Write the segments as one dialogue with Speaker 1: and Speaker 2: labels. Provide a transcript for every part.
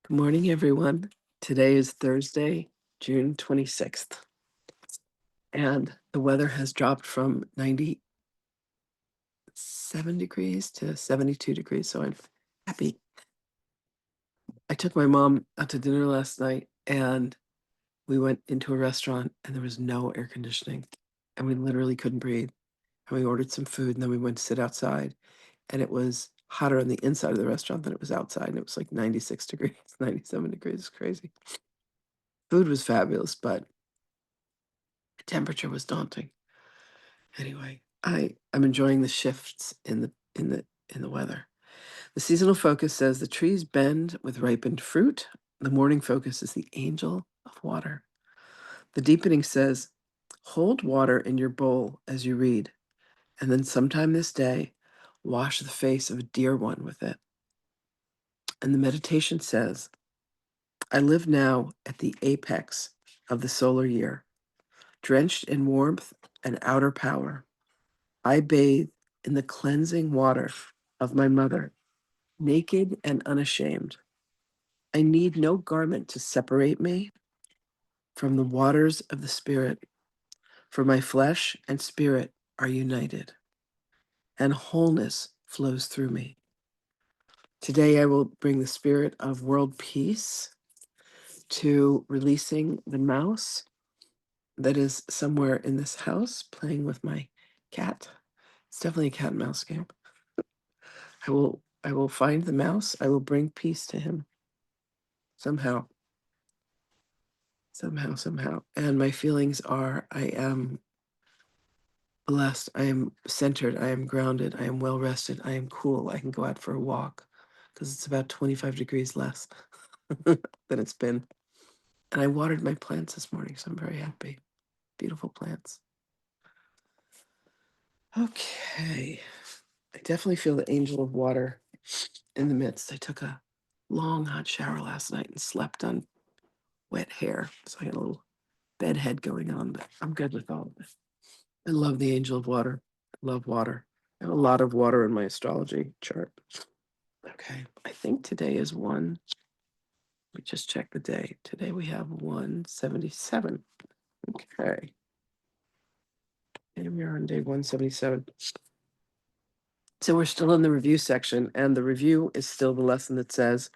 Speaker 1: Good morning, everyone. Today is Thursday, June 26th, and the weather has dropped from 97 degrees to 72 degrees, so I'm happy. I took my mom out to dinner last night, and we went into a restaurant, and there was no air conditioning, and we literally couldn't breathe. And we ordered some food, and then we went to sit outside, and it was hotter on the inside of the restaurant than it was outside, and it was like 96 degrees, 97 degrees. It's crazy. Food was fabulous, but the temperature was daunting. Anyway, I'm enjoying the shifts in the weather. The seasonal focus says the trees bend with ripened fruit. The morning focus is the angel of water. The deepening says, hold water in your bowl as you read, and then sometime this day, wash the face of a dear one with it. And the meditation says, I live now at the apex of the solar year, drenched in warmth and outer power. I bathe in the cleansing water of my mother, naked and unashamed. I need no garment to separate me from the waters of the Spirit, for my flesh and spirit are united, and wholeness flows through me. Today, I will bring the spirit of world peace to releasing the mouse that is somewhere in this house playing with my cat. It's definitely a cat and mouse game. I will find the mouse. I will bring peace to him somehow. Somehow. And my feelings are I am blessed. I am centered. I am grounded. I am well rested. I am cool. I can go out for a walk because it's about 25 degrees less than it's been. And I watered my plants this morning, so I'm very happy. Beautiful plants. Okay. I definitely feel the angel of water in the midst. I took a long hot shower last night and slept on wet hair. So I got a little bedhead going on, but I'm good with all of it. I love the angel of water. I love water. I have a lot of water in my astrology chart. Okay, I think today is one. We just check the day. Today we have 177. Okay. And we are on day 177. So we're still in the review section, and the review is still the lesson that says,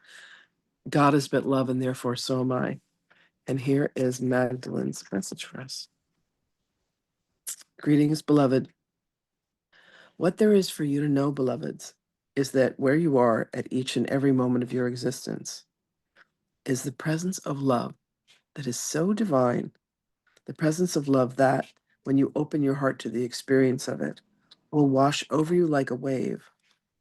Speaker 1: God is but love, and therefore so am I. And here is Magdalene's message for us. Greetings, beloved. What there is for you to know, beloveds, is that where you are at each and every moment of your existence is the presence of love that is so divine, the presence of love that, when you open your heart to the experience of it, will wash over you like a wave,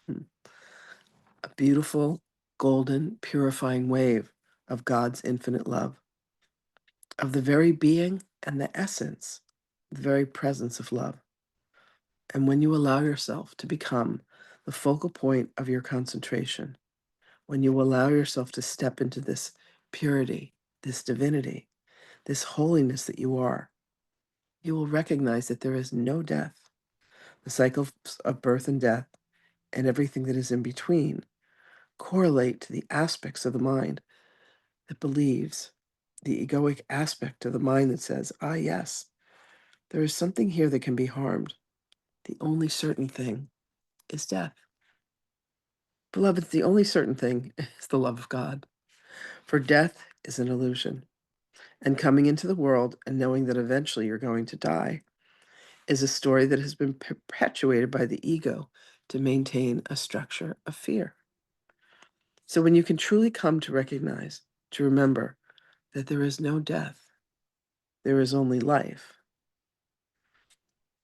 Speaker 1: a beautiful, golden, purifying wave of God's infinite love, of the very being and the essence, the very presence of love. And when you allow yourself to become the focal point of your concentration, when you allow yourself to step into this purity, this divinity, this holiness that you are, you will recognize that there is no death. The cycles of birth and death and everything that is in between correlate to the aspects of the mind that believes, the egoic aspect of the mind that says, ah, yes, there is something here that can be harmed. The only certain thing is death. Beloved, the only certain thing is the love of God. For death is an illusion. And coming into the world and knowing that eventually you're going to die is a story that has been perpetuated by the ego to maintain a structure of fear. So when you can truly come to recognize, to remember that there is no death, there is only life,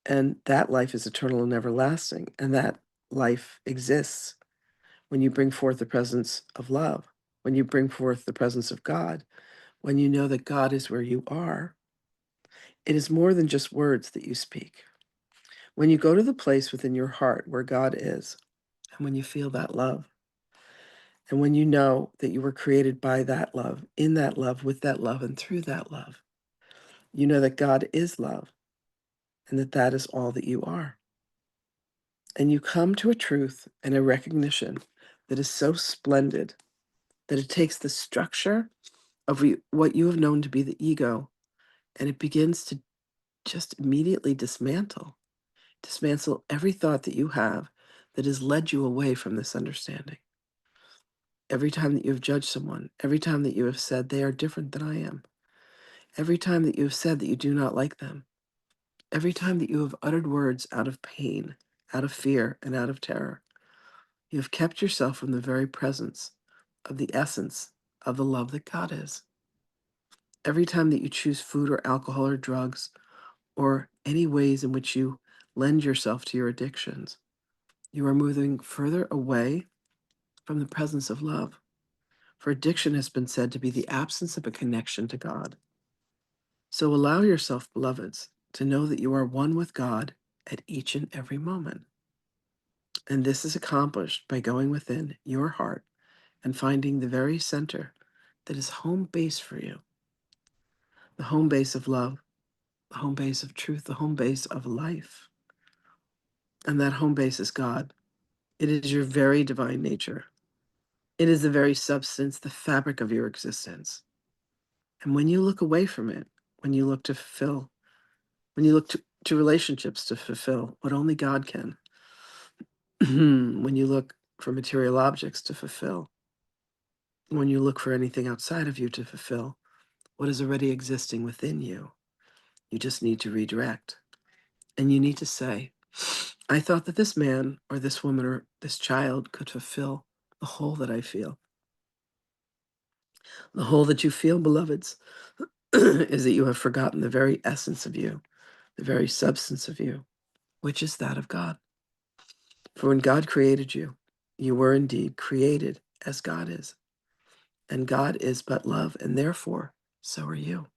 Speaker 1: and that life is eternal and everlasting, and that life exists when you bring forth the presence of love, when you bring forth the presence of God, when you know that God is where you are, it is more than just words that you speak. When you go to the place within your heart where God is, and when you feel that love, and when you know that you were created by that love, in that love, with that love, and through that love, you know that God is love, and that that is all that you are. And you come to a truth and a recognition that is so splendid that it takes the structure of what you have known to be the ego, and it begins to just immediately dismantle every thought that you have that has led you away from this understanding. Every time that you have judged someone, every time that you have said they are different than I am, every time that you have said that you do not like them, every time that you have uttered words out of pain, out of fear, and out of terror, you have kept yourself from the very presence of the essence of the love that God is. Every time that you choose food or alcohol or drugs or any ways in which you lend yourself to your addictions, you are moving further away from the presence of love. For addiction has been said to be the absence of a connection to God. So allow yourself, beloveds, to know that you are one with God at each and every moment. And this is accomplished by going within your heart and finding the very center that is home base for you, the home base of love, the home base of truth, the home base of life. And that home base is God. It is your very divine nature. It is the very substance, the fabric of your existence. And when you look away from it, when you look to fulfill, when you look to relationships to fulfill what only God can, when you look for material objects to fulfill, when you look for anything outside of you to fulfill what is already existing within you, you just need to redirect. And you need to say, I thought that this man or this woman or this child could fulfill the hole that I feel. The hole that you feel, beloveds, is that you have forgotten the very essence of you, the very substance of you, which is that of God. For when God created you, you were indeed created as God is. And God is but love, and therefore, so are you.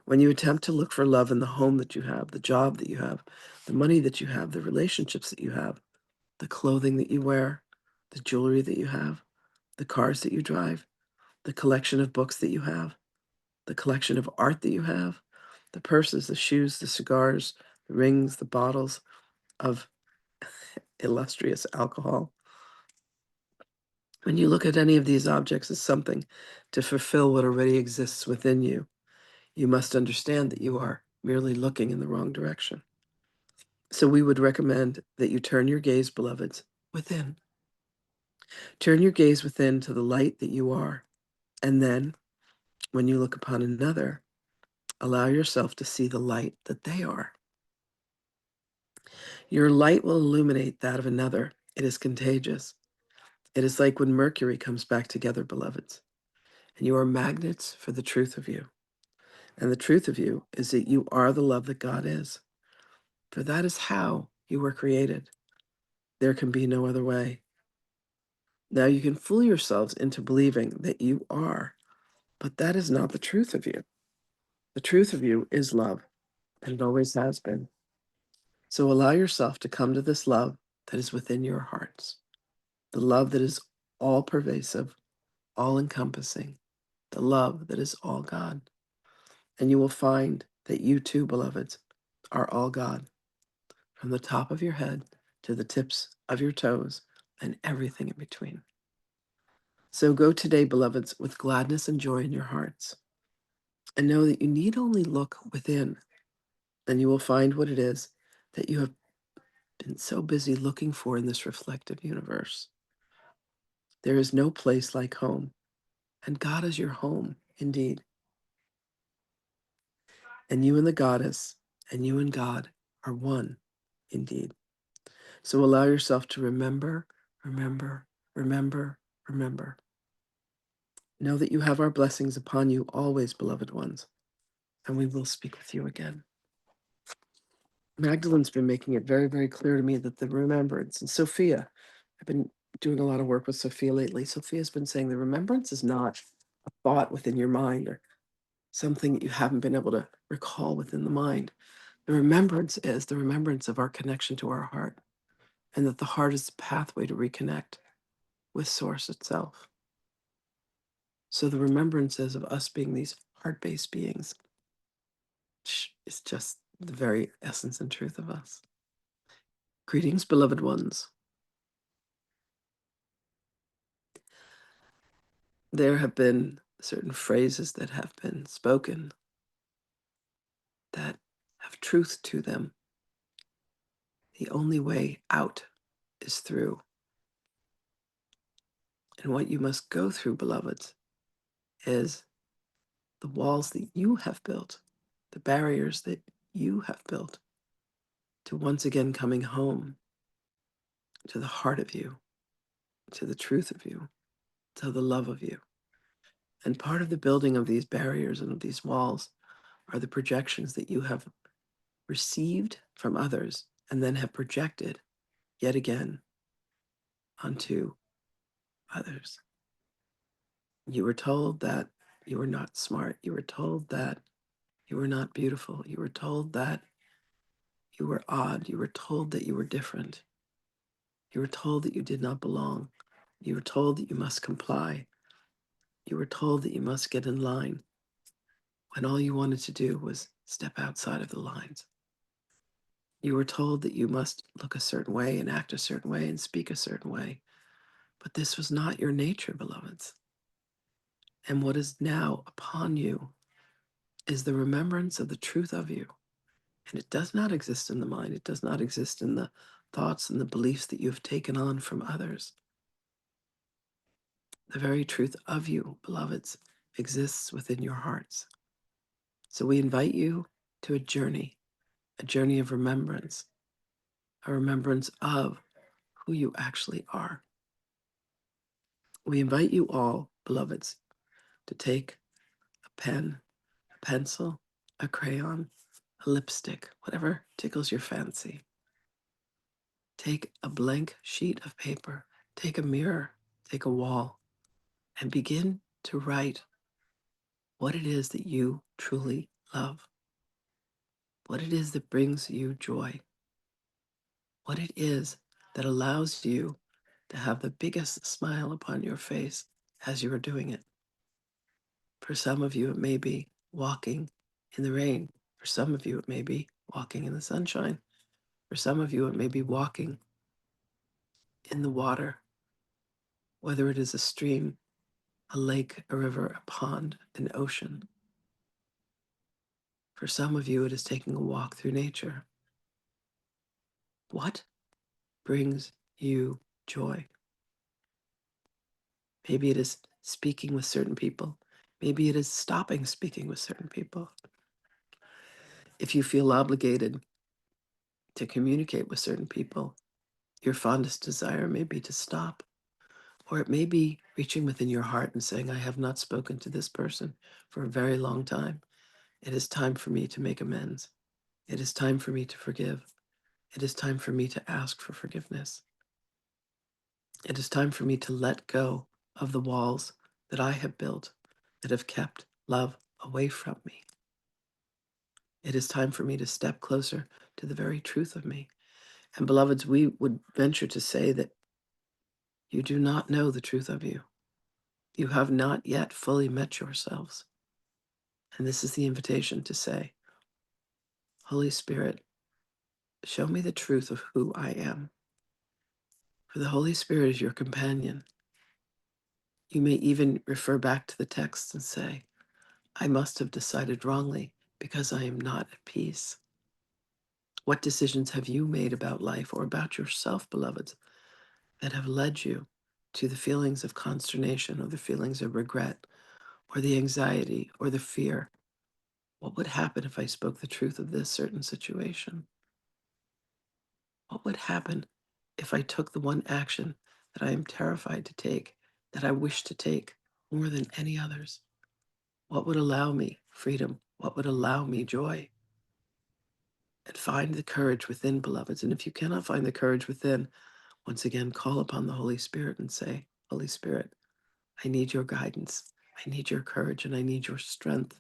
Speaker 1: When you attempt to look for love in the home that you have, the job that you have, the money that you have, the relationships that you have, the clothing that you wear, the jewelry that you have, the cars that you drive, the collection of books that you have, the collection of art that you have, the purses, the shoes, the cigars, the rings, the bottles of illustrious alcohol. When you look at any of these objects as something to fulfill what already exists within you, you must understand that you are merely looking in the wrong direction. So we would recommend that you turn your gaze, beloveds, within. Turn your gaze within to the light that you are. And then, when you look upon another, allow yourself to see the light that they are. Your light will illuminate that of another. It is contagious. It is like when Mercury comes back together, beloveds, and you are magnets for the truth of you. And the truth of you is that you are the love that God is. For that is how you were created. There can be no other way. Now you can fool yourselves into believing that you are, but that is not the truth of you. The truth of you is love, and it always has been. So allow yourself to come to this love that is within your hearts, the love that is all pervasive, all encompassing, the love that is all God. And you will find that you too, beloveds, are all God, from the top of your head to the tips of your toes and everything in between. So go today, beloveds, with gladness and joy in your hearts, and know that you need only look within, and you will find what it is that you have been so busy looking for in this reflective universe. There is no place like home, and God is your home indeed. And you and the goddess, and you and God are one indeed. So allow yourself to remember, remember, remember, remember. Know that you have our blessings upon you always, beloved ones, and we will speak with you again. Magdalene's been making it very, very clear to me that the remembrance, and Sophia, I've been doing a lot of work with Sophia lately. Sophia's been saying the remembrance is not a thought within your mind or something that you haven't been able to recall within the mind. The remembrance is the remembrance of our connection to our heart, and that the heart is the pathway to reconnect with Source itself. So the remembrance is of us being these heart-based beings is just the very essence and truth of us. Greetings, beloved ones. There have been certain phrases that have been spoken that have truth to them. The only way out is through. And what you must go through, beloveds, is the walls that you have built, the barriers that you have built, to once again coming home to the heart of you, to the truth of you, to the love of you. And part of the building of these barriers and of these walls are the projections that you have received from others and then have projected yet again onto others. You were told that you were not smart. You were told that you were not beautiful. You were told that you were odd. You were told that you were different. You were told that you did not belong. You were told that you must comply. You were told that you must get in line when all you wanted to do was step outside of the lines. You were told that you must look a certain way and act a certain way and speak a certain way. But this was not your nature, beloveds. And what is now upon you is the remembrance of the truth of you. And it does not exist in the mind. It does not exist in the thoughts and the beliefs that you've taken on from others. The very truth of you, beloveds, exists within your hearts. So we invite you to a journey of remembrance, a remembrance of who you actually are. We invite you all, beloveds, to take a pen, a pencil, a crayon, a lipstick, whatever tickles your fancy. Take a blank sheet of paper, take a mirror, take a wall, and begin to write what it is that you truly love, what it is that brings you joy, what it is that allows you to have the biggest smile upon your face as you are doing it. For some of you, it may be walking in the rain. For some of you, it may be walking in the sunshine. For some of you, it may be walking in the water, whether it is a stream, a lake, a river, a pond, an ocean. For some of you, it is taking a walk through nature. What brings you joy? Maybe it is speaking with certain people. Maybe it is stopping speaking with certain people. If you feel obligated to communicate with certain people, your fondest desire may be to stop. Or it may be reaching within your heart and saying, I have not spoken to this person for a very long time. It is time for me to make amends. It is time for me to forgive. It is time for me to ask for forgiveness. It is time for me to let go of the walls that I have built that have kept love away from me. It is time for me to step closer to the very truth of me. And beloveds, we would venture to say that you do not know the truth of you. You have not yet fully met yourselves. And this is the invitation to say, Holy Spirit, show me the truth of who I am. For the Holy Spirit is your companion. You may even refer back to the text and say, I must have decided wrongly because I am not at peace. What decisions have you made about life or about yourself, beloveds, that have led you to the feelings of consternation or the feelings of regret or the anxiety or the fear? What would happen if I spoke the truth of this certain situation? What would happen if I took the one action that I am terrified to take, that I wish to take more than any others? What would allow me freedom? What would allow me joy? And find the courage within, beloveds. And if you cannot find the courage within, once again, call upon the Holy Spirit and say, Holy Spirit, I need your guidance. I need your courage and I need your strength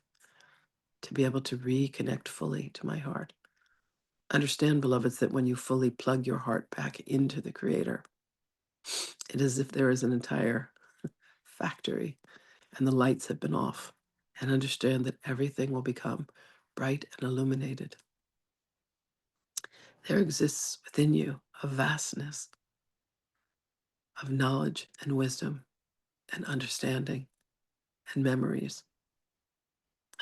Speaker 1: to be able to reconnect fully to my heart. Understand, beloveds, that when you fully plug your heart back into the Creator, it is as if there is an entire factory and the lights have been off. And understand that everything will become bright and illuminated. There exists within you a vastness of knowledge and wisdom and understanding and memories.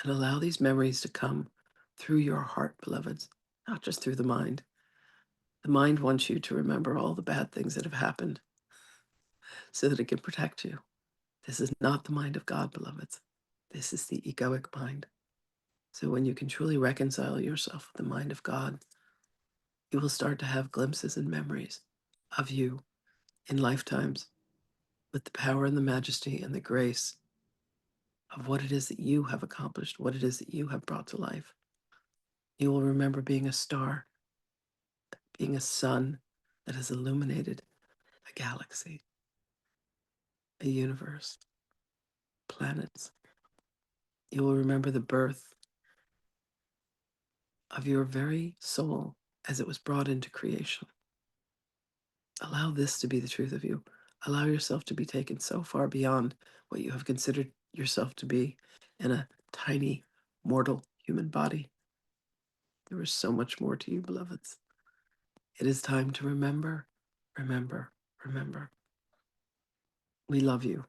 Speaker 1: And allow these memories to come through your heart, beloveds, not just through the mind. The mind wants you to remember all the bad things that have happened so that it can protect you. This is not the mind of God, beloveds. This is the egoic mind. So when you can truly reconcile yourself with the mind of God, you will start to have glimpses and memories of you in lifetimes with the power and the majesty and the grace of what it is that you have accomplished, what it is that you have brought to life. You will remember being a star, being a sun that has illuminated a galaxy, a universe, planets. You will remember the birth of your very soul as it was brought into creation. Allow this to be the truth of you. Allow yourself to be taken so far beyond what you have considered yourself to be in a tiny, mortal human body. There is so much more to you, beloveds. It is time to remember, remember, remember. We love you.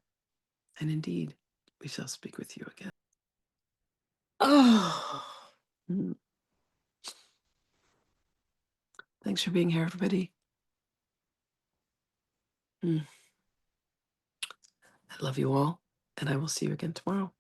Speaker 1: And indeed, we shall speak with you again. Oh, thanks for being here, everybody. I love you all, and I will see you again tomorrow.